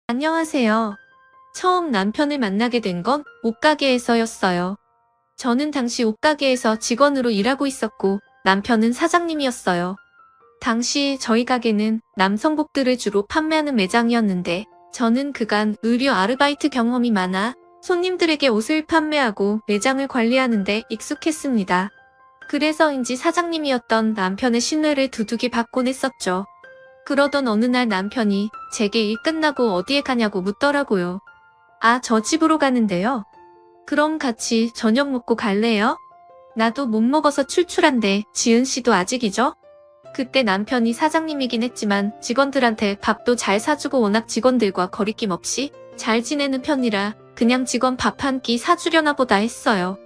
안녕하세요. 처음 남편을 만나게 된 건 옷가게에서였어요. 저는 당시 옷가게에서 직원으로 일하고 있었고 남편은 사장님이었어요. 당시 저희 가게는 남성복들을 주로 판매하는 매장이었는데 저는 그간 의류 아르바이트 경험이 많아 손님들에게 옷을 판매하고 매장을 관리하는 데 익숙했습니다. 그래서인지 사장님이었던 남편의 신뢰를 두둑이 받곤 했었죠. 그러던 어느 날 남편이 제게 일 끝나고 어디에 가냐고 묻더라고요. 아, 저 집으로 가는데요. 그럼 같이 저녁 먹고 갈래요? 나도 못 먹어서 출출한데 지은 씨도 아직이죠? 그때 남편이 사장님이긴 했지만 직원들한테 밥도 잘 사주고 워낙 직원들과 거리낌 없이 잘 지내는 편이라 그냥 직원 밥 한 끼 사주려나 보다 했어요.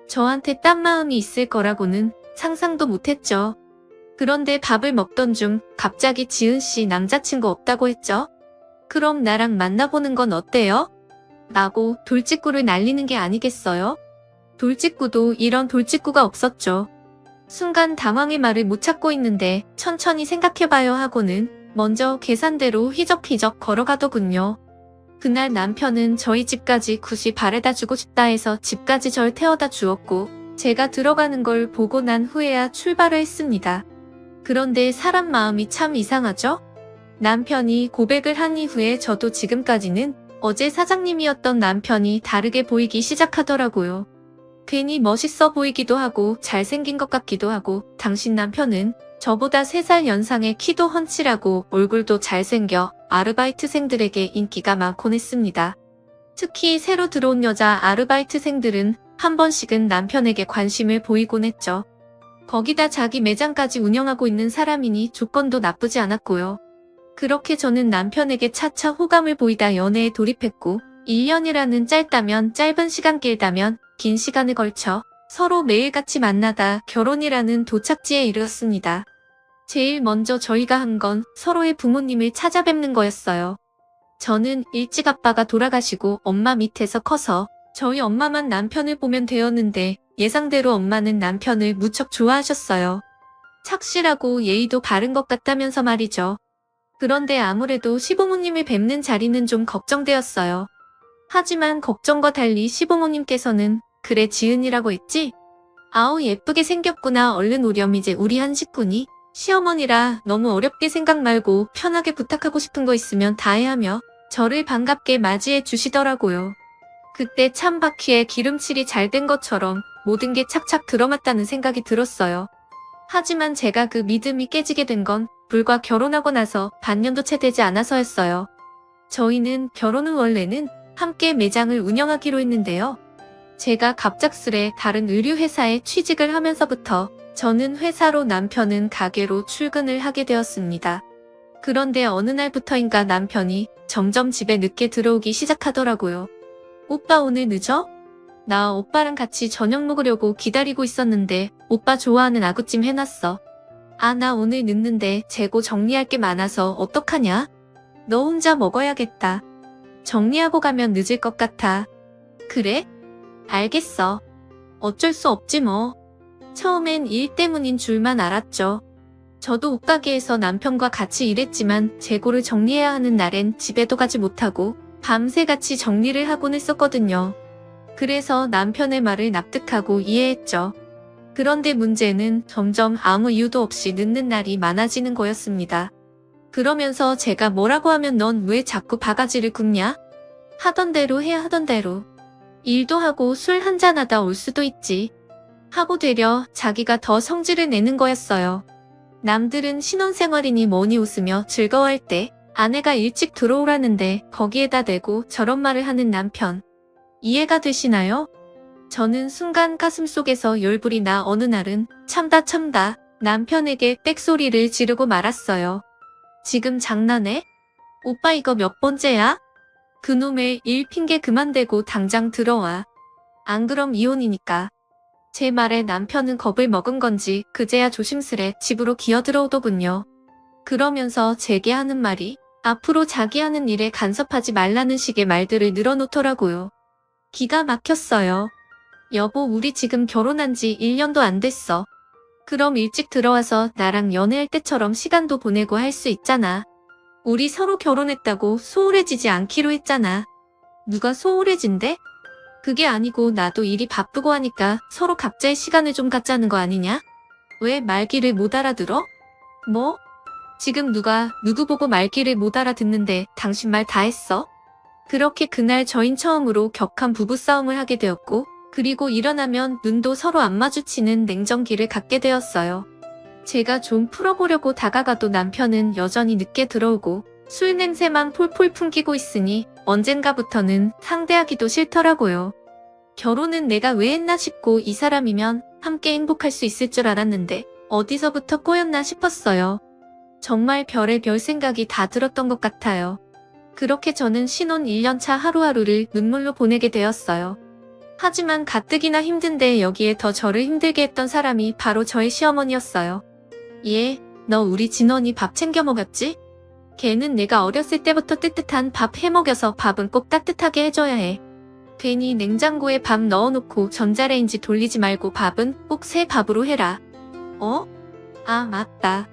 저한테 딴 마음이 있을 거라고는 상상도 못했죠. 그런데 밥을 먹던 중 갑자기 지은 씨 남자친구 없다고 했죠? 그럼 나랑 만나보는 건 어때요? 라고 돌직구를 날리는 게 아니겠어요? 돌직구도 이런 돌직구가 없었죠. 순간 당황의 말을 못 찾고 있는데 천천히 생각해봐요 하고는 먼저 계산대로 휘적휘적 걸어가더군요. 그날 남편은 저희 집까지 굳이 바래다 주고 싶다 해서 집까지 절 태워다 주었고 제가 들어가는 걸 보고 난 후에야 출발을 했습니다. 그런데 사람 마음이 참 이상하죠? 남편이 고백을 한 이후에 저도 지금까지는 어제 사장님이었던 남편이 다르게 보이기 시작하더라고요. 괜히 멋있어 보이기도 하고 잘생긴 것 같기도 하고 당신 남편은 저보다 3살 연상의 키도 훤칠하고 얼굴도 잘생겨 아르바이트생들에게 인기가 많곤 했습니다. 특히 새로 들어온 여자 아르바이트생들은 한 번씩은 남편에게 관심을 보이곤 했죠. 거기다 자기 매장까지 운영하고 있는 사람이니 조건도 나쁘지 않았고요. 그렇게 저는 남편에게 차차 호감을 보이다 연애에 돌입했고 1년이라는 짧다면 짧은 시간 길다면 긴 시간을 걸쳐 서로 매일같이 만나다 결혼이라는 도착지에 이르렀습니다. 제일 먼저 저희가 한 건 서로의 부모님을 찾아뵙는 거였어요. 저는 일찍 아빠가 돌아가시고 엄마 밑에서 커서 저희 엄마만 남편을 보면 되었는데 예상대로 엄마는 남편을 무척 좋아하셨어요. 착실하고 예의도 바른 것 같다면서 말이죠. 그런데 아무래도 시부모님을 뵙는 자리는 좀 걱정되었어요. 하지만 걱정과 달리 시부모님께서는 그래 지은이라고 했지? 아우 예쁘게 생겼구나 얼른 오렴 이제 우리 한 식구니? 시어머니라 너무 어렵게 생각 말고 편하게 부탁하고 싶은 거 있으면 다 해 하며 저를 반갑게 맞이해 주시더라고요. 그때 참 바퀴에 기름칠이 잘 된 것처럼 모든 게 착착 들어맞다는 생각이 들었어요. 하지만 제가 그 믿음이 깨지게 된 건 불과 결혼하고 나서 반년도 채 되지 않아서였어요. 저희는 결혼 후 원래는 함께 매장을 운영하기로 했는데요. 제가 갑작스레 다른 의류회사에 취직을 하면서부터 저는 회사로 남편은 가게로 출근을 하게 되었습니다. 그런데 어느 날부터인가 남편이 점점 집에 늦게 들어오기 시작하더라고요. 오빠 오늘 늦어? 나 오빠랑 같이 저녁 먹으려고 기다리고 있었는데 오빠 좋아하는 아구찜 해놨어. 아, 나 오늘 늦는데 재고 정리할 게 많아서 어떡하냐? 너 혼자 먹어야겠다. 정리하고 가면 늦을 것 같아. 그래? 알겠어. 어쩔 수 없지 뭐. 처음엔 일 때문인 줄만 알았죠. 저도 옷가게에서 남편과 같이 일했지만 재고를 정리해야 하는 날엔 집에도 가지 못하고 밤새 같이 정리를 하곤 했었거든요. 그래서 남편의 말을 납득하고 이해했죠. 그런데 문제는 점점 아무 이유도 없이 늦는 날이 많아지는 거였습니다. 그러면서 제가 뭐라고 하면 넌 왜 자꾸 바가지를 굽냐? 하던 대로 해야 하던 대로. 일도 하고 술 한잔하다 올 수도 있지. 하고 되려 자기가 더 성질을 내는 거였어요. 남들은 신혼생활이니 뭐니 웃으며 즐거워할 때 아내가 일찍 들어오라는데 거기에다 대고 저런 말을 하는 남편. 이해가 되시나요? 저는 순간 가슴속에서 열불이 나 어느 날은 참다 남편에게 빽소리를 지르고 말았어요. 지금 장난해? 오빠 이거 몇 번째야? 그놈의 일 핑계 그만 대고 당장 들어와. 안 그럼 이혼이니까. 제 말에 남편은 겁을 먹은 건지 그제야 조심스레 집으로 기어들어오더군요. 그러면서 제게 하는 말이 앞으로 자기 하는 일에 간섭하지 말라는 식의 말들을 늘어놓더라고요. 기가 막혔어요. 여보 우리 지금 결혼한 지 1년도 안 됐어. 그럼 일찍 들어와서 나랑 연애할 때처럼 시간도 보내고 할 수 있잖아. 우리 서로 결혼했다고 소홀해지지 않기로 했잖아. 누가 소홀해진대? 그게 아니고 나도 일이 바쁘고 하니까 서로 각자의 시간을 좀 갖자는 거 아니냐? 왜 말귀를 못 알아들어? 뭐? 지금 누가 누구 보고 말귀를 못 알아듣는데 당신 말 다 했어? 그렇게 그날 저흰 처음으로 격한 부부싸움을 하게 되었고, 그리고 일어나면 눈도 서로 안 마주치는 냉정기를 갖게 되었어요. 제가 좀 풀어보려고 다가가도 남편은 여전히 늦게 들어오고 술 냄새만 폴폴 풍기고 있으니 언젠가부터는 상대하기도 싫더라고요. 결혼은 내가 왜 했나 싶고 이 사람이면 함께 행복할 수 있을 줄 알았는데 어디서부터 꼬였나 싶었어요. 정말 별의 별 생각이 다 들었던 것 같아요. 그렇게 저는 신혼 1년차 하루하루를 눈물로 보내게 되었어요. 하지만 가뜩이나 힘든데 여기에 더 저를 힘들게 했던 사람이 바로 저의 시어머니였어요. 얘, 너 우리 진원이 밥 챙겨 먹였지? 걔는 내가 어렸을 때부터 뜨뜻한 밥 해먹여서 밥은 꼭 따뜻하게 해줘야 해. 괜히 냉장고에 밥 넣어놓고 전자레인지 돌리지 말고 밥은 꼭 새 밥으로 해라. 어? 아, 맞다.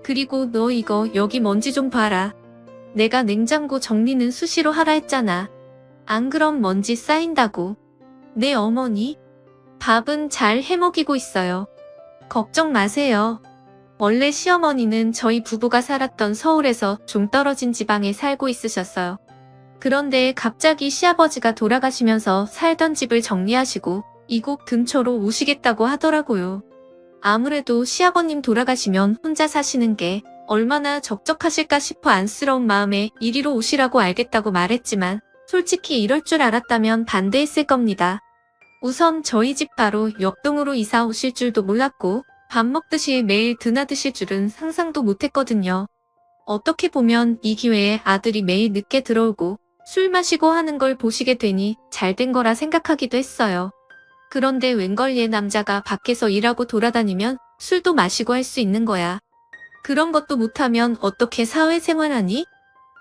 그리고 너 이거 여기 먼지 좀 봐라. 내가 냉장고 정리는 수시로 하라 했잖아. 안 그럼 먼지 쌓인다고. 네 어머니. 밥은 잘 해먹이고 있어요. 걱정 마세요. 원래 시어머니는 저희 부부가 살았던 서울에서 좀 떨어진 지방에 살고 있으셨어요. 그런데 갑자기 시아버지가 돌아가시면서 살던 집을 정리하시고 이곳 근처로 오시겠다고 하더라고요. 아무래도 시아버님 돌아가시면 혼자 사시는 게 얼마나 적적하실까 싶어 안쓰러운 마음에 이리로 오시라고 알겠다고 말했지만 솔직히 이럴 줄 알았다면 반대했을 겁니다. 우선 저희 집 바로 옆동으로 이사 오실 줄도 몰랐고 밥 먹듯이 매일 드나드실 줄은 상상도 못했거든요. 어떻게 보면 이 기회에 아들이 매일 늦게 들어오고 술 마시고 하는 걸 보시게 되니 잘된 거라 생각하기도 했어요. 그런데 웬걸 얘 남자가 밖에서 일하고 돌아다니면 술도 마시고 할 수 있는 거야. 그런 것도 못하면 어떻게 사회생활하니?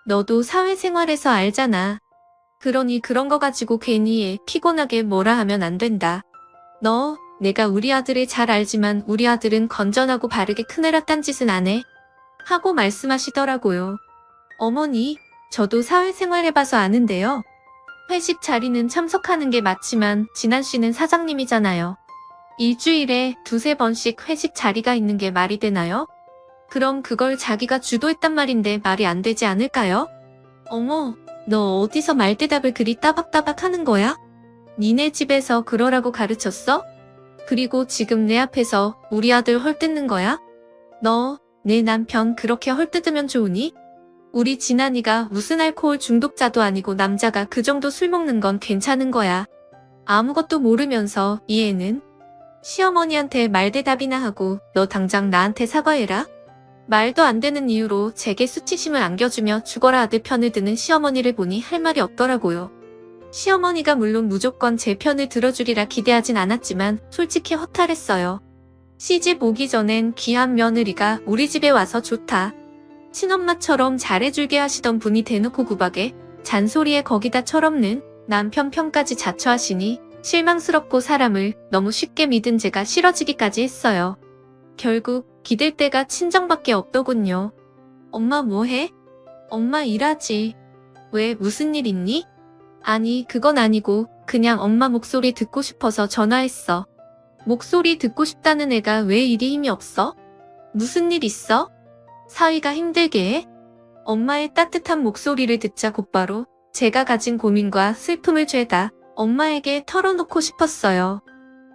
너도 사회생활에서 알잖아. 그러니 그런 거 가지고 괜히 얘 피곤하게 뭐라 하면 안 된다. 너, 내가 우리 아들을 잘 알지만 우리 아들은 건전하고 바르게 큰애라 딴 짓은 안 해. 하고 말씀하시더라고요. 어머니, 저도 사회생활 해봐서 아는데요. 회식 자리는 참석하는 게 맞지만 진한 씨는 사장님이잖아요. 일주일에 두세 번씩 회식 자리가 있는 게 말이 되나요? 그럼 그걸 자기가 주도했단 말인데 말이 안 되지 않을까요? 어머, 너 어디서 말대답을 그리 따박따박 하는 거야? 니네 집에서 그러라고 가르쳤어? 그리고 지금 내 앞에서 우리 아들 헐뜯는 거야? 너, 내 남편 그렇게 헐뜯으면 좋으니? 우리 진한이가 무슨 알코올 중독자도 아니고 남자가 그 정도 술 먹는 건 괜찮은 거야. 아무것도 모르면서 이 애는? 시어머니한테 말대답이나 하고 너 당장 나한테 사과해라. 말도 안 되는 이유로 제게 수치심을 안겨주며 죽어라 아들 편을 드는 시어머니를 보니 할 말이 없더라고요. 시어머니가 물론 무조건 제 편을 들어주리라 기대하진 않았지만 솔직히 허탈했어요. 시집 오기 전엔 귀한 며느리가 우리 집에 와서 좋다. 친엄마처럼 잘해줄게 하시던 분이 대놓고 구박에 잔소리에 거기다 철없는 남편 편까지 자처하시니 실망스럽고 사람을 너무 쉽게 믿은 제가 싫어지기까지 했어요. 결국 기댈 데가 친정밖에 없더군요. 엄마 뭐해? 엄마 일하지. 왜 무슨 일 있니? 아니 그건 아니고 그냥 엄마 목소리 듣고 싶어서 전화했어. 목소리 듣고 싶다는 애가 왜 이리 힘이 없어? 무슨 일 있어? 사위가 힘들게 해? 엄마의 따뜻한 목소리를 듣자 곧바로 제가 가진 고민과 슬픔을 죄다 엄마에게 털어놓고 싶었어요.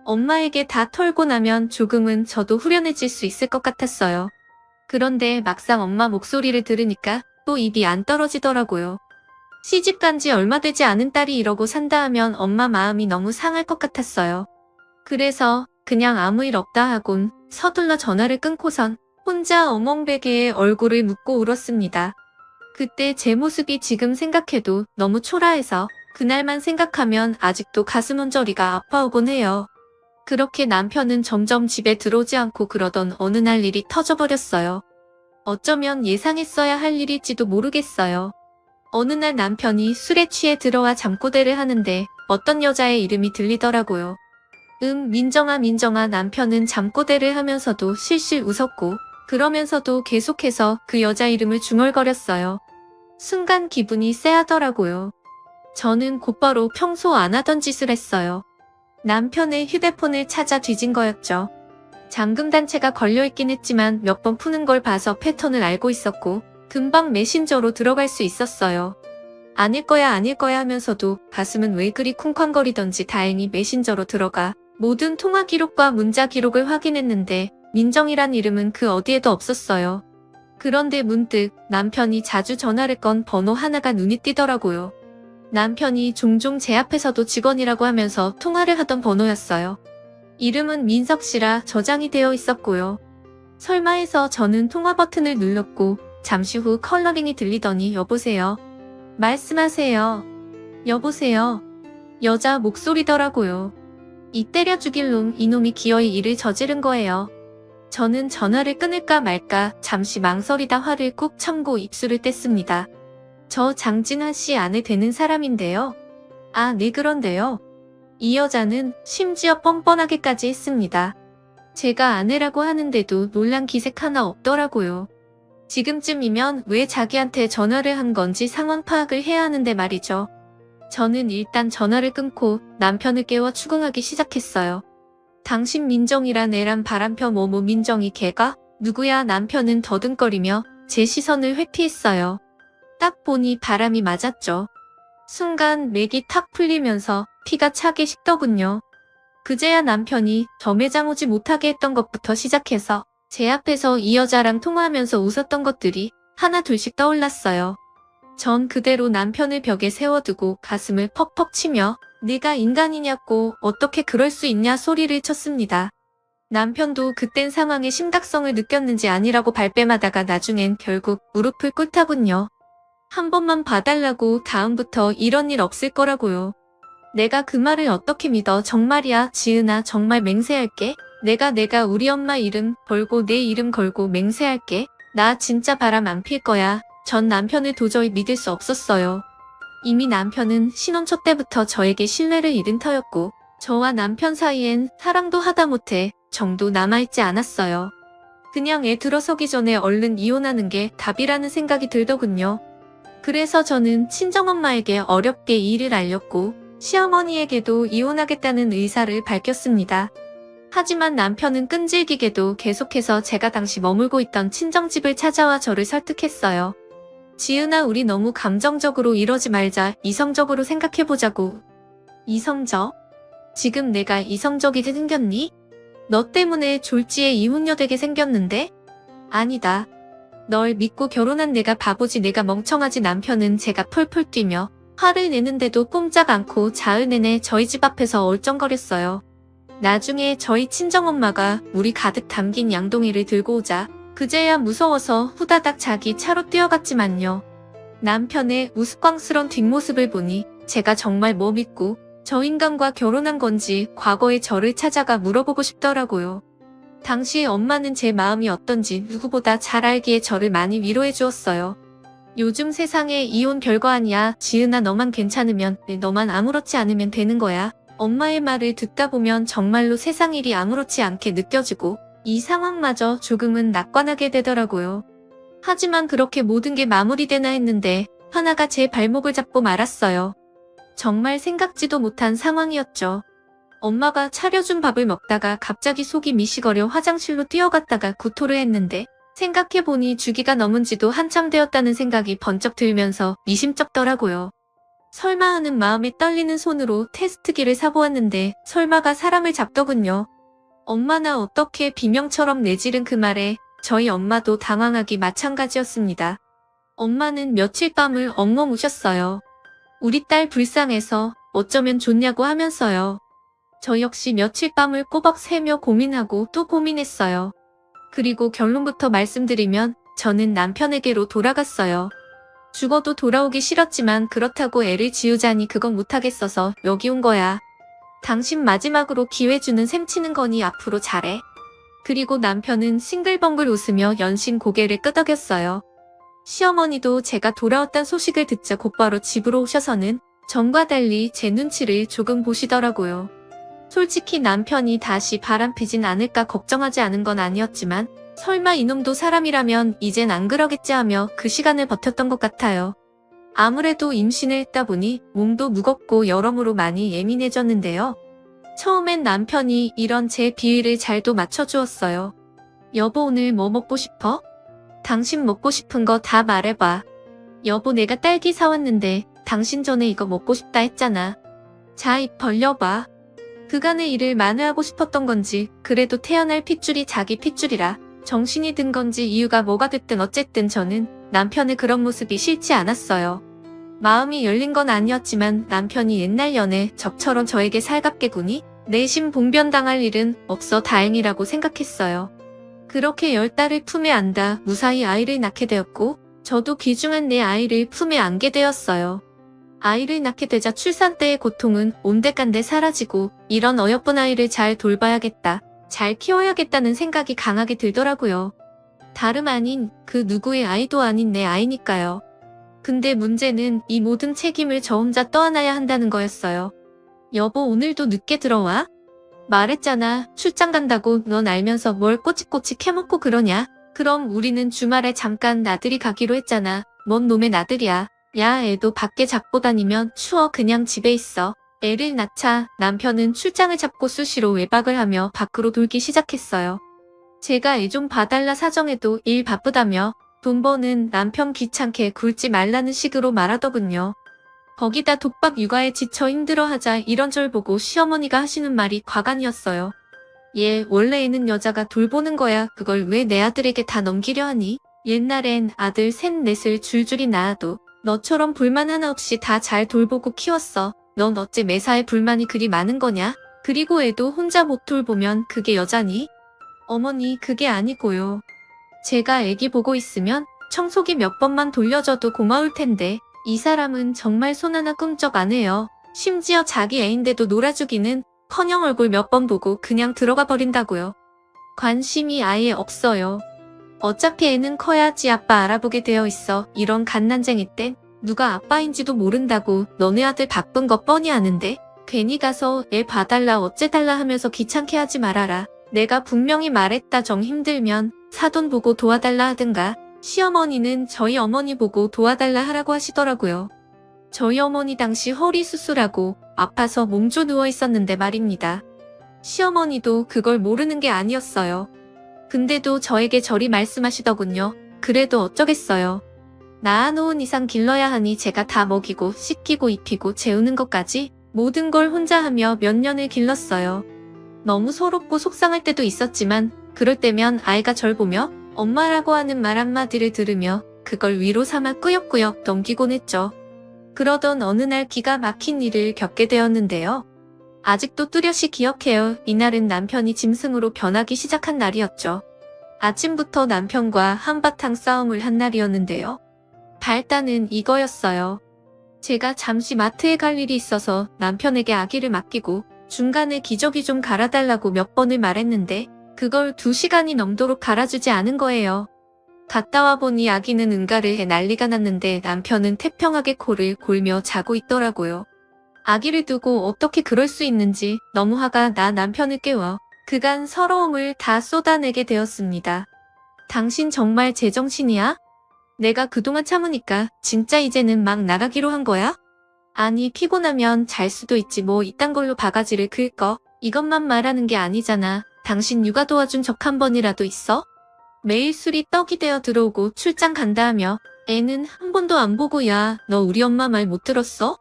엄마에게 다 털고 나면 조금은 저도 후련해질 수 있을 것 같았어요. 그런데 막상 엄마 목소리를 들으니까 또 입이 안 떨어지더라고요. 시집간 지 얼마 되지 않은 딸이 이러고 산다 하면 엄마 마음이 너무 상할 것 같았어요. 그래서 그냥 아무 일 없다 하곤 서둘러 전화를 끊고선 혼자 어멍베개에 얼굴을 묻고 울었습니다. 그때 제 모습이 지금 생각해도 너무 초라해서 그날만 생각하면 아직도 가슴 언저리가 아파오곤 해요. 그렇게 남편은 점점 집에 들어오지 않고 그러던 어느 날 일이 터져버렸어요. 어쩌면 예상했어야 할 일일지도 모르겠어요. 어느 날 남편이 술에 취해 들어와 잠꼬대를 하는데 어떤 여자의 이름이 들리더라고요. 민정아 민정아. 남편은 잠꼬대를 하면서도 실실 웃었고 그러면서도 계속해서 그 여자 이름을 중얼거렸어요. 순간 기분이 쎄하더라고요. 저는 곧바로 평소 안 하던 짓을 했어요. 남편의 휴대폰을 찾아 뒤진 거였죠. 잠금 단체가 걸려있긴 했지만 몇 번 푸는 걸 봐서 패턴을 알고 있었고 금방 메신저로 들어갈 수 있었어요. 아닐 거야 하면서도 가슴은 왜 그리 쿵쾅거리던지 다행히 메신저로 들어가 모든 통화 기록과 문자 기록을 확인했는데 민정이란 이름은 그 어디에도 없었어요. 그런데 문득 남편이 자주 전화를 건 번호 하나가 눈이 띄더라고요. 남편이 종종 제 앞에서도 직원이라고 하면서 통화를 하던 번호였어요. 이름은 민석 씨라 저장이 되어 있었고요. 설마 해서 저는 통화 버튼을 눌렀고 잠시 후 컬러링이 들리더니 여보세요. 말씀하세요. 여보세요. 여자 목소리더라고요. 이 때려 죽일 놈, 이놈이 기어이 일을 저지른 거예요. 저는 전화를 끊을까 말까 잠시 망설이다 화를 꾹 참고 입술을 뗐습니다. 저 장진환 씨 아내 되는 사람인데요. 아, 네 그런데요. 이 여자는 심지어 뻔뻔하게까지 했습니다. 제가 아내라고 하는데도 놀란 기색 하나 없더라고요. 지금쯤이면 왜 자기한테 전화를 한 건지 상황 파악을 해야 하는데 말이죠. 저는 일단 전화를 끊고 남편을 깨워 추궁하기 시작했어요. 당신 민정이란 애란 바람펴 뭐뭐 민정이 걔가? 누구야? 남편은 더듬거리며 제 시선을 회피했어요. 딱 보니 바람이 맞았죠. 순간 맥이 탁 풀리면서 피가 차게 식더군요. 그제야 남편이 저 매장 오지 못하게 했던 것부터 시작해서 제 앞에서 이 여자랑 통화하면서 웃었던 것들이 하나 둘씩 떠올랐어요. 전 그대로 남편을 벽에 세워두고 가슴을 퍽퍽 치며 네가 인간이냐고 어떻게 그럴 수 있냐 소리를 쳤습니다. 남편도 그땐 상황의 심각성을 느꼈는지 아니라고 발뺌하다가 나중엔 결국 무릎을 꿇다군요. 한 번만 봐달라고 다음부터 이런 일 없을 거라고요. 내가 그 말을 어떻게 믿어. 정말이야 지은아 정말 맹세할게. 내가 우리 엄마 이름 걸고 내 이름 걸고 맹세할게. 나 진짜 바람 안 필 거야. 전 남편을 도저히 믿을 수 없었어요. 이미 남편은 신혼 초 때부터 저에게 신뢰를 잃은 터였고 저와 남편 사이엔 사랑도 하다못해 정도 남아있지 않았어요. 그냥 애 들어서기 전에 얼른 이혼하는 게 답이라는 생각이 들더군요. 그래서 저는 친정엄마에게 어렵게 이 일을 알렸고 시어머니에게도 이혼하겠다는 의사를 밝혔습니다. 하지만 남편은 끈질기게도 계속해서 제가 당시 머물고 있던 친정집을 찾아와 저를 설득했어요. 지은아 우리 너무 감정적으로 이러지 말자. 이성적으로 생각해보자고. 이성적? 지금 내가 이성적이게 생겼니? 너 때문에 졸지에 이혼녀 되게 생겼는데? 아니다. 널 믿고 결혼한 내가 바보지 내가 멍청하지. 남편은 제가 펄펄 뛰며 화를 내는데도 꼼짝 않고 자을 내내 저희 집 앞에서 얼쩡거렸어요. 나중에 저희 친정엄마가 물이 가득 담긴 양동이를 들고 오자 그제야 무서워서 후다닥 자기 차로 뛰어갔지만요. 남편의 우스꽝스런 뒷모습을 보니 제가 정말 뭐 믿고 저 인간과 결혼한 건지 과거의 저를 찾아가 물어보고 싶더라고요. 당시 엄마는 제 마음이 어떤지 누구보다 잘 알기에 저를 많이 위로해 주었어요. 요즘 세상에 이혼 별거 아니야. 지은아 너만 괜찮으면 너만 아무렇지 않으면 되는 거야. 엄마의 말을 듣다 보면 정말로 세상 일이 아무렇지 않게 느껴지고 이 상황마저 조금은 낙관하게 되더라고요. 하지만 그렇게 모든 게 마무리되나 했는데 하나가 제 발목을 잡고 말았어요. 정말 생각지도 못한 상황이었죠. 엄마가 차려준 밥을 먹다가 갑자기 속이 미식거려 화장실로 뛰어갔다가 구토를 했는데 생각해보니 주기가 넘은 지도 한참 되었다는 생각이 번쩍 들면서 미심쩍더라고요. 설마 하는 마음에 떨리는 손으로 테스트기를 사보았는데 설마가 사람을 잡더군요. 엄마나 어떻게 비명처럼 내지른 그 말에 저희 엄마도 당황하기 마찬가지였습니다. 엄마는 며칠 밤을 엉엉 우셨어요. 우리 딸 불쌍해서 어쩌면 좋냐고 하면서요. 저 역시 며칠 밤을 꼬박 새며 고민하고 또 고민했어요. 그리고 결론부터 말씀드리면 저는 남편에게로 돌아갔어요. 죽어도 돌아오기 싫었지만 그렇다고 애를 지우자니 그건 못하겠어서 여기 온 거야. 당신 마지막으로 기회 주는 셈 치는 거니 앞으로 잘해. 그리고 남편은 싱글벙글 웃으며 연신 고개를 끄덕였어요. 시어머니도 제가 돌아왔단 소식을 듣자 곧바로 집으로 오셔서는 전과 달리 제 눈치를 조금 보시더라고요. 솔직히 남편이 다시 바람피진 않을까 걱정하지 않은 건 아니었지만 설마 이놈도 사람이라면 이젠 안 그러겠지 하며 그 시간을 버텼던 것 같아요. 아무래도 임신을 했다 보니 몸도 무겁고 여러모로 많이 예민해졌는데요. 처음엔 남편이 이런 제 비위를 잘도 맞춰주었어요. 여보 오늘 뭐 먹고 싶어? 당신 먹고 싶은 거 다 말해봐. 여보 내가 딸기 사왔는데 당신 전에 이거 먹고 싶다 했잖아. 자 입 벌려봐. 그간의 일을 만회하고 싶었던 건지 그래도 태어날 핏줄이 자기 핏줄이라 정신이 든 건지 이유가 뭐가 됐든 어쨌든 저는 남편의 그런 모습이 싫지 않았어요. 마음이 열린 건 아니었지만 남편이 옛날 연애 적처럼 저에게 살갑게 구니 내심 봉변당할 일은 없어 다행이라고 생각했어요. 그렇게 10달을 품에 안다 무사히 아이를 낳게 되었고 저도 귀중한 내 아이를 품에 안게 되었어요. 아이를 낳게 되자 출산 때의 고통은 온데간데 사라지고 이런 어여쁜 아이를 잘 돌봐야겠다, 잘 키워야겠다는 생각이 강하게 들더라고요. 다름 아닌 그 누구의 아이도 아닌 내 아이니까요. 근데 문제는 이 모든 책임을 저 혼자 떠안아야 한다는 거였어요. 여보 오늘도 늦게 들어와? 말했잖아. 출장 간다고. 넌 알면서 뭘 꼬치꼬치 캐먹고 그러냐? 그럼 우리는 주말에 잠깐 나들이 가기로 했잖아. 뭔 놈의 나들이야. 야 애도 밖에 잡고 다니면 추워. 그냥 집에 있어. 애를 낳자 남편은 출장을 잡고 수시로 외박을 하며 밖으로 돌기 시작했어요. 제가 애 좀 봐달라 사정해도 일 바쁘다며 돈 버는 남편 귀찮게 굴지 말라는 식으로 말하더군요. 거기다 독박 육아에 지쳐 힘들어하자 이런 절 보고 시어머니가 하시는 말이 과간이었어요. 얘 원래 애는 여자가 돌보는 거야. 그걸 왜 내 아들에게 다 넘기려 하니? 옛날엔 아들 셋 넷을 줄줄이 낳아도 너처럼 불만 하나 없이 다 잘 돌보고 키웠어. 넌 어째 매사에 불만이 그리 많은 거냐? 그리고 애도 혼자 못 돌보면 그게 여자니? 어머니 그게 아니고요. 제가 애기 보고 있으면 청소기 몇 번만 돌려줘도 고마울 텐데 이 사람은 정말 손 하나 꿈쩍 안 해요. 심지어 자기 애인데도 놀아주기는 커녕 얼굴 몇 번 보고 그냥 들어가 버린다고요. 관심이 아예 없어요. 어차피 애는 커야지 아빠 알아보게 되어 있어. 이런 갓난쟁이 땐 누가 아빠인지도 모른다고. 너네 아들 바쁜 거 뻔히 아는데 괜히 가서 애 봐달라 어째달라 하면서 귀찮게 하지 말아라. 내가 분명히 말했다. 정 힘들면 사돈 보고 도와달라 하든가. 시어머니는 저희 어머니 보고 도와달라 하라고 하시더라고요. 저희 어머니 당시 허리 수술하고 아파서 몸져 누워 있었는데 말입니다. 시어머니도 그걸 모르는 게 아니었어요. 근데도 저에게 저리 말씀하시더군요. 그래도 어쩌겠어요. 낳아놓은 이상 길러야 하니 제가 다 먹이고 씻기고 입히고 재우는 것까지 모든 걸 혼자 하며 몇 년을 길렀어요. 너무 서럽고 속상할 때도 있었지만 그럴 때면 아이가 절 보며 엄마라고 하는 말 한마디를 들으며 그걸 위로 삼아 꾸역꾸역 넘기곤 했죠. 그러던 어느 날 기가 막힌 일을 겪게 되었는데요. 아직도 뚜렷이 기억해요. 이날은 남편이 짐승으로 변하기 시작한 날이었죠. 아침부터 남편과 한바탕 싸움을 한 날이었는데요. 발단은 이거였어요. 제가 잠시 마트에 갈 일이 있어서 남편에게 아기를 맡기고 중간에 기저귀 좀 갈아달라고 몇 번을 말했는데 그걸 2시간이 넘도록 갈아주지 않은 거예요. 갔다 와보니 아기는 응가를 해 난리가 났는데 남편은 태평하게 코를 골며 자고 있더라고요. 아기를 두고 어떻게 그럴 수 있는지 너무 화가 나 남편을 깨워 그간 서러움을 다 쏟아내게 되었습니다. 당신 정말 제정신이야? 내가 그동안 참으니까 진짜 이제는 막 나가기로 한 거야? 아니 피곤하면 잘 수도 있지 뭐 이딴 걸로 바가지를 긁어. 이것만 말하는 게 아니잖아. 당신 육아 도와준 적 한 번이라도 있어? 매일 술이 떡이 되어 들어오고 출장 간다 하며 애는 한 번도 안 보고 야, 너 우리 엄마 말 못 들었어?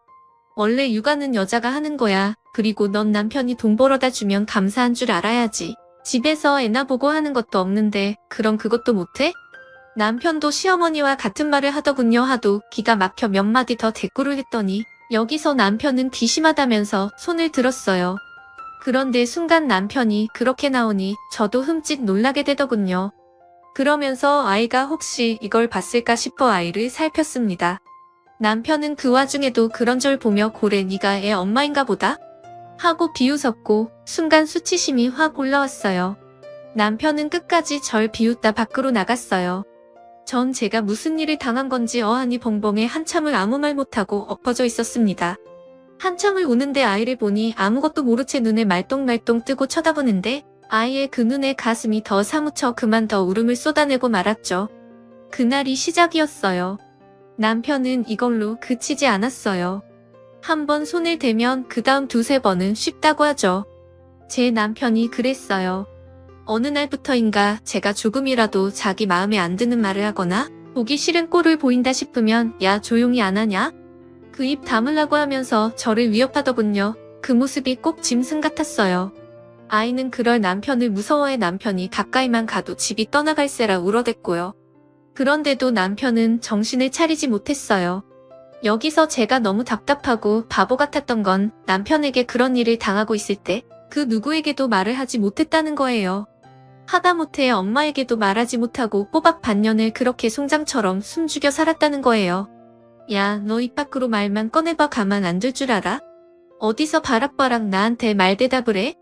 원래 육아는 여자가 하는 거야. 그리고 넌 남편이 돈 벌어다 주면 감사한 줄 알아야지. 집에서 애나 보고 하는 것도 없는데 그럼 그것도 못해? 남편도 시어머니와 같은 말을 하더군요. 하도 기가 막혀 몇 마디 더 대꾸를 했더니 여기서 남편은 귀심하다면서 손을 들었어요. 그런데 순간 남편이 그렇게 나오니 저도 흠칫 놀라게 되더군요. 그러면서 아이가 혹시 이걸 봤을까 싶어 아이를 살폈습니다. 남편은 그 와중에도 그런 절 보며 고래 네가 애 엄마인가 보다? 하고 비웃었고 순간 수치심이 확 올라왔어요. 남편은 끝까지 절 비웃다 밖으로 나갔어요. 전 제가 무슨 일을 당한 건지 어안이 벙벙해 한참을 아무 말 못하고 엎어져 있었습니다. 한참을 우는데 아이를 보니 아무것도 모른 채 눈을 말똥말똥 뜨고 쳐다보는데 아이의 그 눈에 가슴이 더 사무쳐 그만 더 울음을 쏟아내고 말았죠. 그날이 시작이었어요. 남편은 이걸로 그치지 않았어요. 한 번 손을 대면 그 다음 두세 번은 쉽다고 하죠. 제 남편이 그랬어요. 어느 날부터인가 제가 조금이라도 자기 마음에 안 드는 말을 하거나 보기 싫은 꼴을 보인다 싶으면 야 조용히 안 하냐? 그 입 다물라고 하면서 저를 위협하더군요. 그 모습이 꼭 짐승 같았어요. 아이는 그럴 남편을 무서워해 남편이 가까이만 가도 집이 떠나갈세라 울어댔고요. 그런데도 남편은 정신을 차리지 못했어요. 여기서 제가 너무 답답하고 바보 같았던 건 남편에게 그런 일을 당하고 있을 때 그 누구에게도 말을 하지 못했다는 거예요. 하다못해 엄마에게도 말하지 못하고 꼬박 반년을 그렇게 송장처럼 숨죽여 살았다는 거예요. 야, 너 입 밖으로 말만 꺼내봐 가만 안 둘 줄 알아? 어디서 바락바락 나한테 말 대답을 해?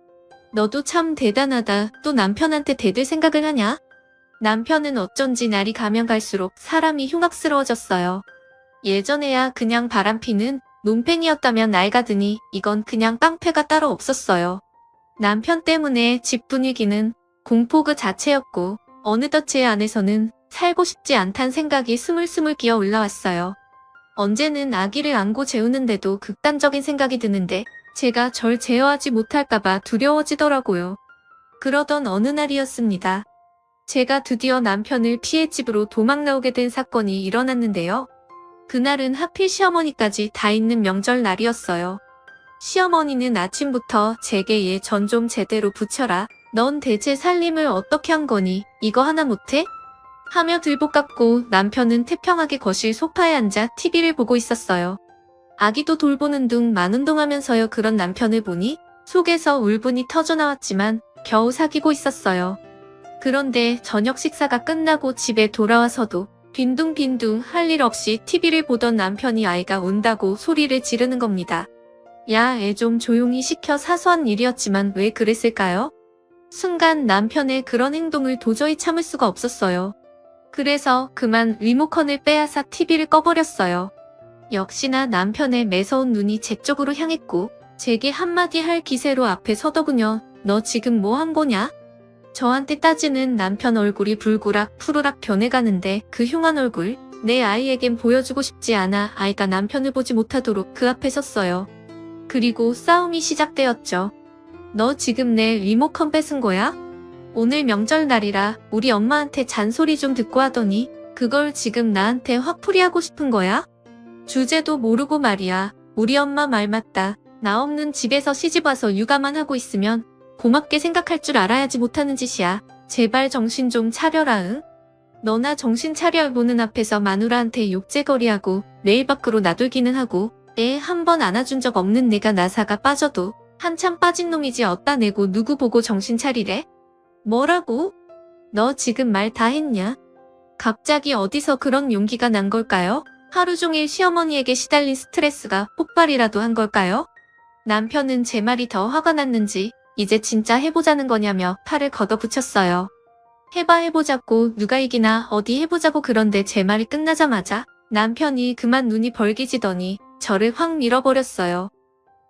너도 참 대단하다. 또 남편한테 대들 생각을 하냐? 남편은 어쩐지 날이 가면 갈수록 사람이 흉악스러워졌어요. 예전에야 그냥 바람피는 논팽이였다면 낡아드니 이건 그냥 깡패가 따로 없었어요. 남편 때문에 집 분위기는 공포 그 자체였고 어느덧 제 안에서는 살고 싶지 않단 생각이 스물스물 기어 올라왔어요. 언제는 아기를 안고 재우는데도 극단적인 생각이 드는데 제가 절 제어하지 못할까봐 두려워지더라고요. 그러던 어느 날이었습니다. 제가 드디어 남편을 피해 집으로 도망 나오게 된 사건이 일어났는데요. 그날은 하필 시어머니까지 다 있는 명절날이었어요. 시어머니는 아침부터 제게 얘 전 좀 제대로 붙여라. 넌 대체 살림을 어떻게 한 거니? 이거 하나 못해? 하며 들복 같고 남편은 태평하게 거실 소파에 앉아 TV를 보고 있었어요. 아기도 돌보는 둥 마는 둥 하면서요. 그런 남편을 보니 속에서 울분이 터져나왔지만 겨우 사귀고 있었어요. 그런데 저녁 식사가 끝나고 집에 돌아와서도 빈둥빈둥 할 일 없이 TV를 보던 남편이 아이가 운다고 소리를 지르는 겁니다. 야, 애 좀 조용히 시켜. 사소한 일이었지만 왜 그랬을까요? 순간 남편의 그런 행동을 도저히 참을 수가 없었어요. 그래서 그만 리모컨을 빼앗아 TV를 꺼버렸어요. 역시나 남편의 매서운 눈이 제 쪽으로 향했고 제게 한마디 할 기세로 앞에 서더군요. 너 지금 뭐 한 거냐? 저한테 따지는 남편 얼굴이 불구락 푸르락 변해가는데 그 흉한 얼굴 내 아이에겐 보여주고 싶지 않아 아이가 남편을 보지 못하도록 그 앞에 섰어요. 그리고 싸움이 시작되었죠. 너 지금 내 리모컨 뺏은 거야? 오늘 명절날이라 우리 엄마한테 잔소리 좀 듣고 하더니 그걸 지금 나한테 화풀이하고 싶은 거야? 주제도 모르고 말이야. 우리 엄마 말 맞다. 나 없는 집에서 시집와서 육아만 하고 있으면 고맙게 생각할 줄 알아야지. 못하는 짓이야. 제발 정신 좀 차려라. 응? 너나 정신 차려. 보는 앞에서 마누라한테 욕제거리하고 내일 밖으로 놔두기는 하고 애 한 번 안아준 적 없는 내가 나사가 빠져도 한참 빠진 놈이지 어따 내고 누구 보고 정신 차리래? 뭐라고? 너 지금 말 다 했냐? 갑자기 어디서 그런 용기가 난 걸까요? 하루 종일 시어머니에게 시달린 스트레스가 폭발이라도 한 걸까요? 남편은 제 말이 더 화가 났는지 이제 진짜 해보자는 거냐며 팔을 걷어붙였어요. 해보자고 누가 이기나 어디 해보자고. 그런데 제 말이 끝나자마자 남편이 그만 눈이 벌개지더니 저를 확 밀어버렸어요.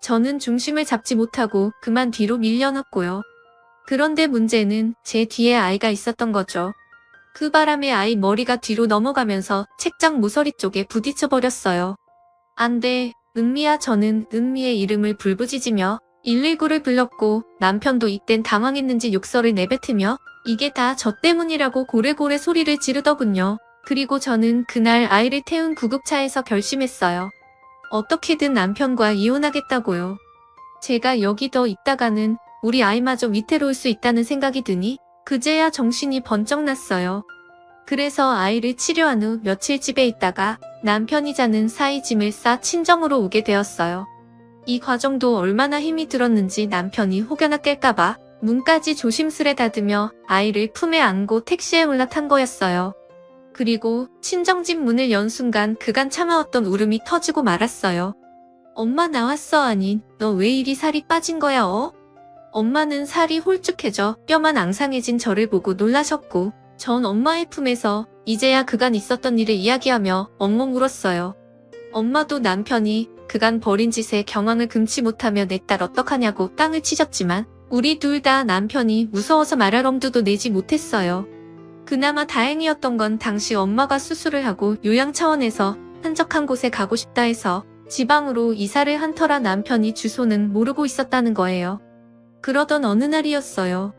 저는 중심을 잡지 못하고 그만 뒤로 밀려났고요. 그런데 문제는 제 뒤에 아이가 있었던 거죠. 그 바람에 아이 머리가 뒤로 넘어가면서 책장 모서리 쪽에 부딪혀 버렸어요. 안 돼, 은미야. 저는 은미의 이름을 불부짖으며 119를 불렀고 남편도 이땐 당황했는지 욕설을 내뱉으며 이게 다 저 때문이라고 고래고래 소리를 지르더군요. 그리고 저는 그날 아이를 태운 구급차에서 결심했어요. 어떻게든 남편과 이혼하겠다고요. 제가 여기 더 있다가는 우리 아이마저 위태로울 수 있다는 생각이 드니 그제야 정신이 번쩍 났어요. 그래서 아이를 치료한 후 며칠 집에 있다가 남편이 자는 사이 짐을 싸 친정으로 오게 되었어요. 이 과정도 얼마나 힘이 들었는지 남편이 혹여나 깰까봐 문까지 조심스레 닫으며 아이를 품에 안고 택시에 올라탄 거였어요. 그리고 친정집 문을 연 순간 그간 참아왔던 울음이 터지고 말았어요. 엄마 나왔어. 아니, 너 왜 이리 살이 빠진 거야? 엄마는 살이 홀쭉해져 뼈만 앙상해진 저를 보고 놀라셨고 전 엄마의 품에서 이제야 그간 있었던 일을 이야기하며 엉엉 울었어요. 엄마도 남편이 그간 벌인 짓에 경황을 금치 못하며 내 딸 어떡하냐고 땅을 치셨지만 우리 둘 다 남편이 무서워서 말할 엄두도 내지 못했어요. 그나마 다행이었던 건 당시 엄마가 수술을 하고 요양 차원에서 한적한 곳에 가고 싶다 해서 지방으로 이사를 한 터라 남편이 주소는 모르고 있었다는 거예요. 그러던 어느 날이었어요.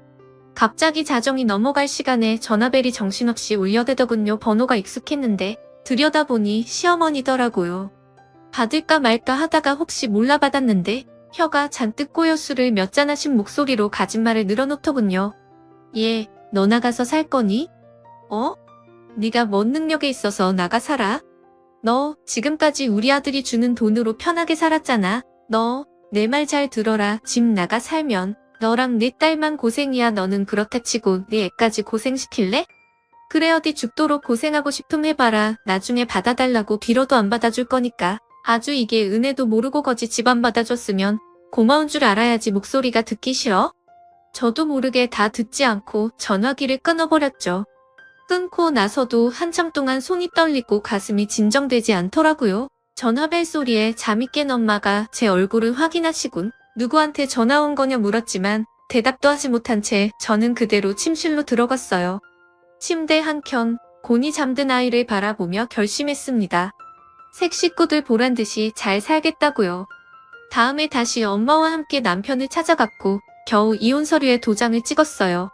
갑자기 자정이 넘어갈 시간에 전화벨이 정신없이 울려대더군요. 번호가 익숙했는데 들여다보니 시어머니더라고요. 받을까 말까 하다가 혹시 몰라 받았는데 혀가 잔뜩 꼬여 술을 몇 잔 하신 목소리로 가짓말을 늘어놓더군요. 얘, 너 나가서 살 거니? 네가 뭔 능력에 있어서 나가 살아? 너 지금까지 우리 아들이 주는 돈으로 편하게 살았잖아. 너 내 말 잘 들어라. 집 나가 살면 너랑 네 딸만 고생이야. 너는 그렇다 치고 네 애까지 고생시킬래? 그래 어디 죽도록 고생하고 싶음 해봐라. 나중에 받아달라고 빌어도 안 받아줄 거니까. 아주 이게 은혜도 모르고 거지 집 안 받아줬으면 고마운 줄 알아야지. 목소리가 듣기 싫어? 저도 모르게 다 듣지 않고 전화기를 끊어버렸죠. 끊고 나서도 한참 동안 손이 떨리고 가슴이 진정되지 않더라고요. 전화벨 소리에 잠이 깬 엄마가 제 얼굴을 확인하시곤 누구한테 전화 온 거냐 물었지만 대답도 하지 못한 채 저는 그대로 침실로 들어갔어요. 침대 한켠 곤히 잠든 아이를 바라보며 결심했습니다. 색 식구들 보란 듯이 잘 살겠다고요. 다음에 다시 엄마와 함께 남편을 찾아갔고 겨우 이혼 서류에 도장을 찍었어요.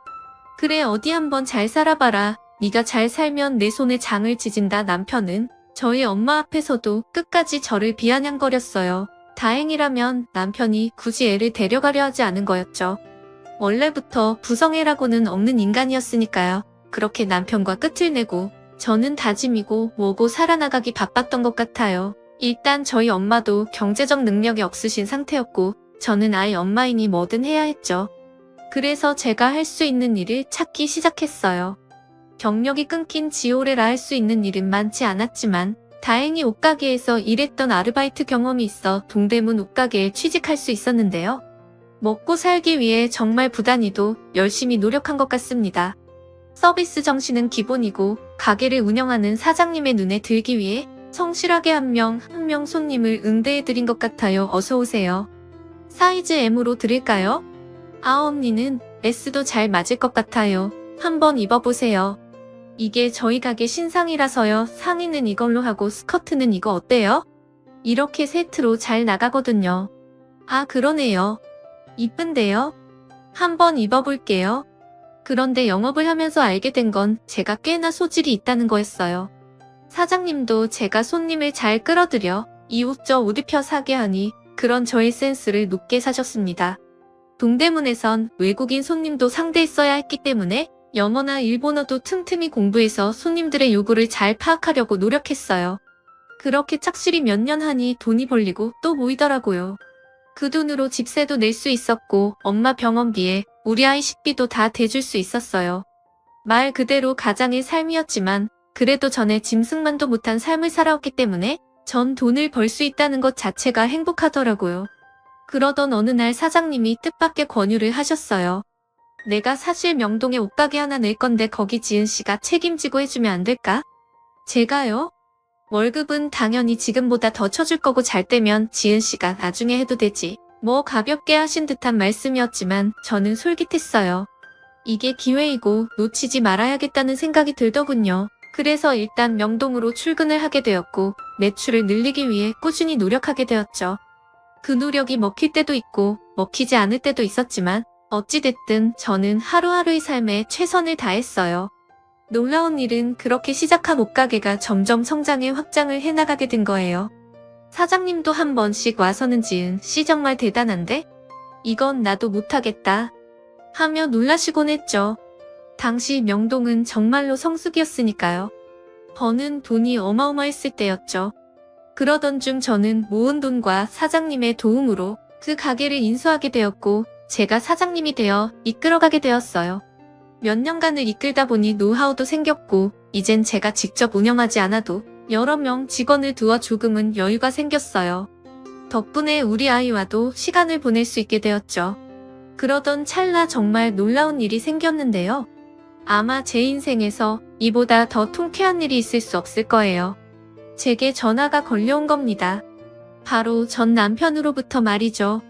그래 어디 한번 잘 살아봐라. 네가 잘 살면 내 손에 장을 지진다. 남편은 저희 엄마 앞에서도 끝까지 저를 비아냥거렸어요. 다행이라면 남편이 굳이 애를 데려가려 하지 않은 거였죠. 원래부터 부성애라고는 없는 인간이었으니까요. 그렇게 남편과 끝을 내고 저는 다짐이고 뭐고 살아나가기 바빴던 것 같아요. 일단 저희 엄마도 경제적 능력이 없으신 상태였고 저는 아이 엄마이니 뭐든 해야 했죠. 그래서 제가 할 수 있는 일을 찾기 시작했어요. 경력이 끊긴 지오레라 할 수 있는 일은 많지 않았지만 다행히 옷가게에서 일했던 아르바이트 경험이 있어 동대문 옷가게에 취직할 수 있었는데요. 먹고 살기 위해 정말 부단히도 열심히 노력한 것 같습니다. 서비스 정신은 기본이고 가게를 운영하는 사장님의 눈에 들기 위해 성실하게 한 명 한 명 손님을 응대해드린 것 같아요. 어서오세요. 사이즈 M으로 드릴까요? 언니는 S도 잘 맞을 것 같아요. 한번 입어보세요. 이게 저희 가게 신상이라서요. 상의는 이걸로 하고 스커트는 이거 어때요? 이렇게 세트로 잘 나가거든요. 그러네요. 이쁜데요? 한번 입어볼게요. 그런데 영업을 하면서 알게 된 건 제가 꽤나 소질이 있다는 거였어요. 사장님도 제가 손님을 잘 끌어들여 이 옷 저 옷 입혀 사게 하니 그런 저의 센스를 높게 사셨습니다. 동대문에선 외국인 손님도 상대했어야 했기 때문에 영어나 일본어도 틈틈이 공부해서 손님들의 요구를 잘 파악하려고 노력했어요. 그렇게 착실히 몇 년 하니 돈이 벌리고 또 모이더라고요. 그 돈으로 집세도 낼 수 있었고 엄마 병원비에 우리 아이 식비도 다 대줄 수 있었어요. 말 그대로 가장의 삶이었지만 그래도 전에 짐승만도 못한 삶을 살아왔기 때문에 전 돈을 벌 수 있다는 것 자체가 행복하더라고요. 그러던 어느 날 사장님이 뜻밖의 권유를 하셨어요. 내가 사실 명동에 옷가게 하나 낼 건데 거기 지은 씨가 책임지고 해주면 안 될까? 제가요? 월급은 당연히 지금보다 더 쳐줄 거고 잘 때면 지은 씨가 나중에 해도 되지. 뭐 가볍게 하신 듯한 말씀이었지만 저는 솔깃했어요. 이게 기회이고 놓치지 말아야겠다는 생각이 들더군요. 그래서 일단 명동으로 출근을 하게 되었고 매출을 늘리기 위해 꾸준히 노력하게 되었죠. 그 노력이 먹힐 때도 있고 먹히지 않을 때도 있었지만 어찌됐든 저는 하루하루의 삶에 최선을 다했어요. 놀라운 일은 그렇게 시작한 옷가게가 점점 성장해 확장을 해나가게 된 거예요. 사장님도 한 번씩 와서는 지은 씨 정말 대단한데? 이건 나도 못하겠다 하며 놀라시곤 했죠. 당시 명동은 정말로 성수기였으니까요. 버는 돈이 어마어마했을 때였죠. 그러던 중 저는 모은 돈과 사장님의 도움으로 그 가게를 인수하게 되었고 제가 사장님이 되어 이끌어가게 되었어요. 몇 년간을 이끌다 보니 노하우도 생겼고 이젠 제가 직접 운영하지 않아도 여러 명 직원을 두어 조금은 여유가 생겼어요. 덕분에 우리 아이와도 시간을 보낼 수 있게 되었죠. 그러던 찰나 정말 놀라운 일이 생겼는데요. 아마 제 인생에서 이보다 더 통쾌한 일이 있을 수 없을 거예요. 제게 전화가 걸려온 겁니다. 바로 전 남편으로부터 말이죠.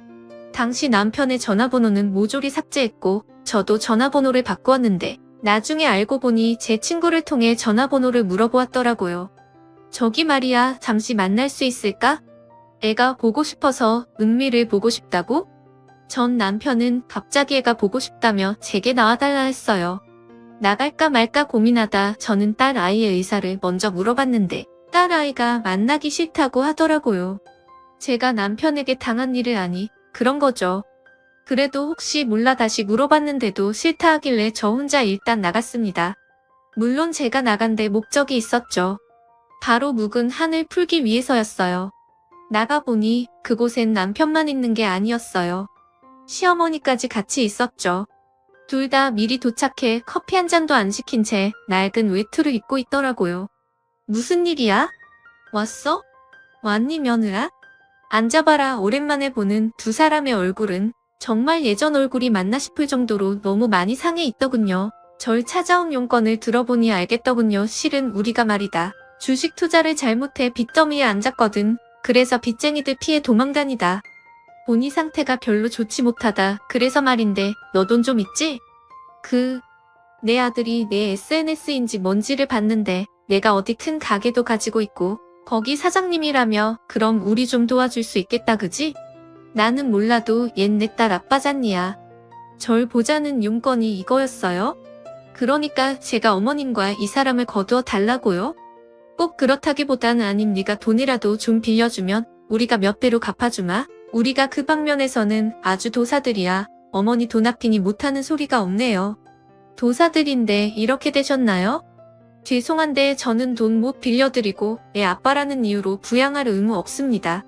당시 남편의 전화번호는 모조리 삭제했고 저도 전화번호를 바꾸었는데 나중에 알고 보니 제 친구를 통해 전화번호를 물어보았더라고요. 저기 말이야, 잠시 만날 수 있을까? 애가 보고 싶어서 은미를 보고 싶다고? 전 남편은 갑자기 애가 보고 싶다며 제게 나와달라 했어요. 나갈까 말까 고민하다 저는 딸 아이의 의사를 먼저 물어봤는데 딸 아이가 만나기 싫다고 하더라고요. 제가 남편에게 당한 일을 아니 그런 거죠. 그래도 혹시 몰라 다시 물어봤는데도 싫다 하길래 저 혼자 일단 나갔습니다. 물론 제가 나간 데 목적이 있었죠. 바로 묵은 한을 풀기 위해서였어요. 나가보니 그곳엔 남편만 있는 게 아니었어요. 시어머니까지 같이 있었죠. 둘 다 미리 도착해 커피 한 잔도 안 시킨 채 낡은 외투를 입고 있더라고요. 무슨 일이야? 왔어? 왔니 며느라? 앉아봐라. 오랜만에 보는 두 사람의 얼굴은 정말 예전 얼굴이 맞나 싶을 정도로 너무 많이 상해 있더군요. 절 찾아온 용건을 들어보니 알겠더군요. 실은 우리가 말이다. 주식 투자를 잘못해 빚더미에 앉았거든. 그래서 빚쟁이들 피해 도망다니다. 본이 상태가 별로 좋지 못하다. 그래서 말인데 너 돈 좀 있지? 내 아들이 내 SNS인지 뭔지를 봤는데 내가 어디 큰 가게도 가지고 있고 거기 사장님이라며 그럼 우리 좀 도와줄 수 있겠다 그지? 나는 몰라도 얜 내 딸 아빠잖니야. 절 보자는 용건이 이거였어요? 그러니까 제가 어머님과 이 사람을 거두어 달라고요? 꼭 그렇다기보다는 아님 네가 돈이라도 좀 빌려주면 우리가 몇 배로 갚아주마. 우리가 그 방면에서는 아주 도사들이야. 어머니 돈 아끼니 못하는 소리가 없네요. 도사들인데 이렇게 되셨나요? 죄송한데 저는 돈 못 빌려드리고 애 아빠라는 이유로 부양할 의무 없습니다.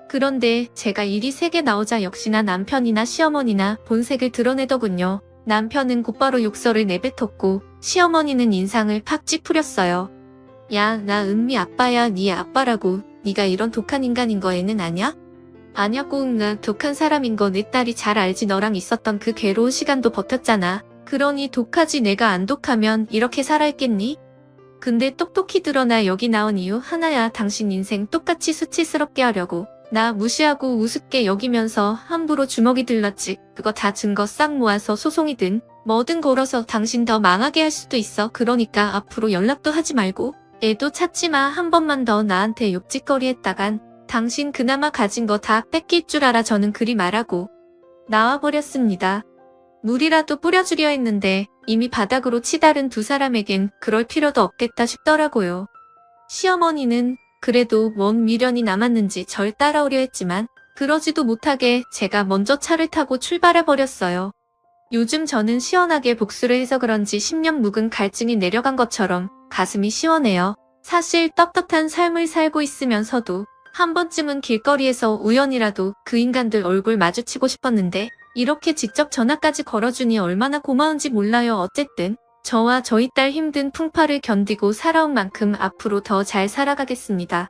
그런데 제가 일이 세게 나오자 역시나 남편이나 시어머니나 본색을 드러내더군요. 남편은 곧바로 욕설을 내뱉었고 시어머니는 인상을 팍 찌푸렸어요. 야, 나 은미 아빠야. 네 아빠라고. 네가 이런 독한 인간인 거 애는 아냐? 아냐고. 응나 독한 사람인 거 내 딸이 잘 알지. 너랑 있었던 그 괴로운 시간도 버텼잖아. 그러니 독하지. 내가 안 독하면 이렇게 살아있겠니? 근데 똑똑히 드러나 여기 나온 이유 하나야. 당신 인생 똑같이 수치스럽게 하려고. 나 무시하고 우습게 여기면서 함부로 주먹이 들렀지. 그거 다 증거 싹 모아서 소송이든 뭐든 걸어서 당신 더 망하게 할 수도 있어. 그러니까 앞으로 연락도 하지 말고 애도 찾지 마. 한 번만 더 나한테 욕짓거리 했다간 당신 그나마 가진 거 다 뺏길 줄 알아. 저는 그리 말하고 나와버렸습니다. 물이라도 뿌려주려 했는데 이미 바닥으로 치달은 두 사람에겐 그럴 필요도 없겠다 싶더라고요. 시어머니는 그래도 뭔 미련이 남았는지 절 따라오려 했지만 그러지도 못하게 제가 먼저 차를 타고 출발해버렸어요. 요즘 저는 시원하게 복수를 해서 그런지 10년 묵은 갈증이 내려간 것처럼 가슴이 시원해요. 사실 떳떳한 삶을 살고 있으면서도 한 번쯤은 길거리에서 우연이라도 그 인간들 얼굴 마주치고 싶었는데 이렇게 직접 전화까지 걸어주니 얼마나 고마운지 몰라요. 어쨌든 저와 저희 딸 힘든 풍파를 견디고 살아온 만큼 앞으로 더 잘 살아가겠습니다.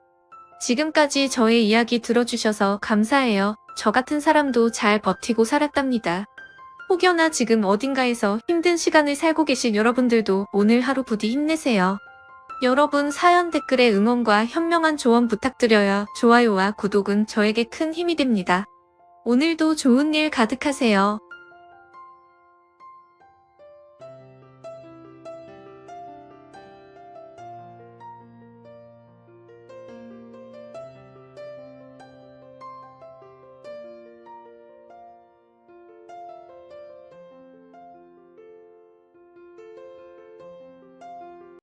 지금까지 저의 이야기 들어주셔서 감사해요. 저 같은 사람도 잘 버티고 살았답니다. 혹여나 지금 어딘가에서 힘든 시간을 살고 계실 여러분들도 오늘 하루 부디 힘내세요. 여러분 사연 댓글에 응원과 현명한 조언 부탁드려요. 좋아요와 구독은 저에게 큰 힘이 됩니다. 오늘도 좋은 일 가득하세요.